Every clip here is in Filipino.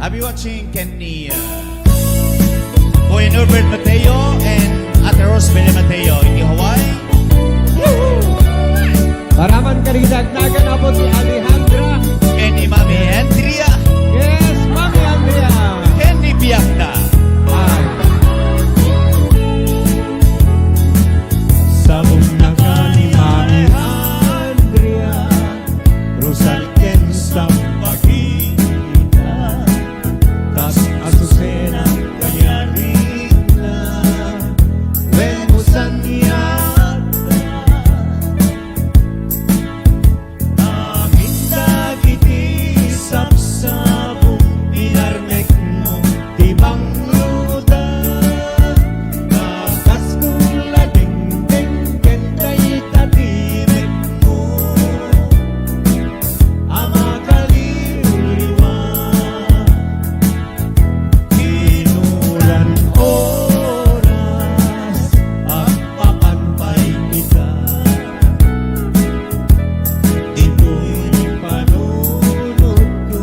I'll be watching Kenny, Boy Norbert Mateo and Ate Rosemary Mateo in Hawaii. Paraman karigdagnagan na po si Alejandra. Kenny Mami Andrea. Yes, Mami Andrea. Kenny Biakda. Ay. Sabong na ka ni Mami Andrea, Rosal Ken sa pagkita, tas Azucena kaya rin na Venusan yata. Amin dagiti sapsabong pinarnek mo tibang luda, kakas kula ding-ding kenday tatimek mo, ama kaliwliwa, kinuran oras at papanpay kita. Dito'y panunod ko,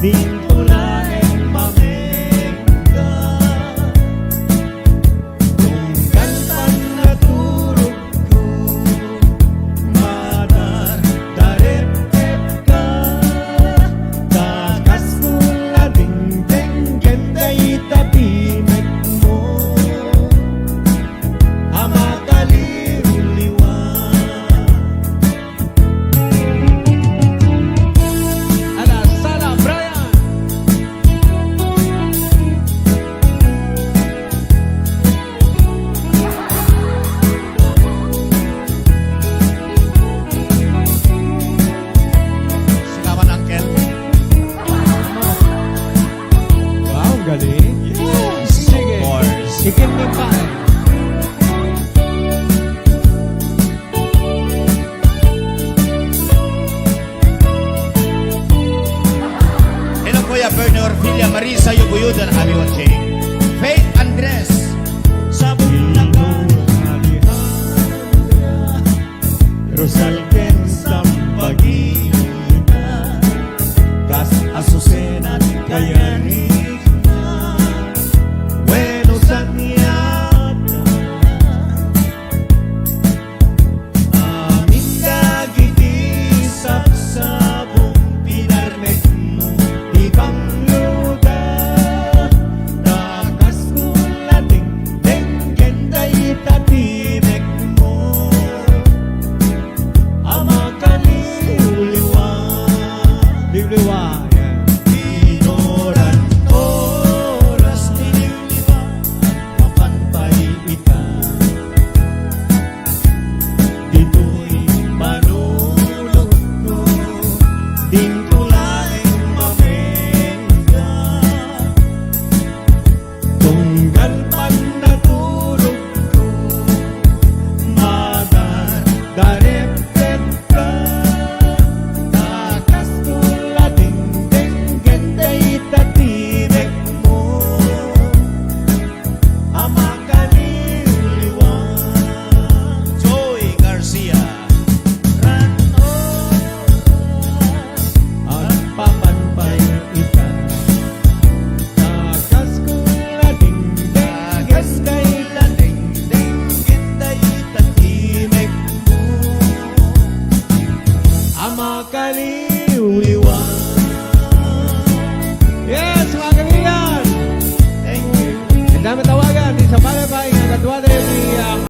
dito laeng mamengga. Tunggal pan naturog ko, madardarepet ka. Takas kula ding-ding kenday tatimek mo, ama kaliwliwa. Ala Sala Brian. Sikaman Uncle. Wow, galing. Sige. Of course. Chicken ni pa. Hello Kuya Bernor Villa Marisa Yuguyudan. I'll be watching Faith Andres. Sabong na ka. Rosal Ken sa pagkita, kas Azucena kaya rin na Venusan yata. Amin dagiti sapsabong pinarmek mo ibang luda, takas kula ding-ding kenday tatimek mo, ama kaliwliwa. Liwliwa, yan. Inoran oras niliwliwa, mapanpay ita. Dito'y manulog ko, din ko laeng mamengga. Tunggal pag natulog ko, madardarepet ka. Takas kula ding-ding kenday tatimek mo, ama kaliwliwa. Joey Garcia. Ran oras at papanpay ita. Takas kula ding-ding kenday Ding Kenday tatimek mo. ama kaliwliwa. Yes, mga kaibigan! Thank you. Ang dami tawa.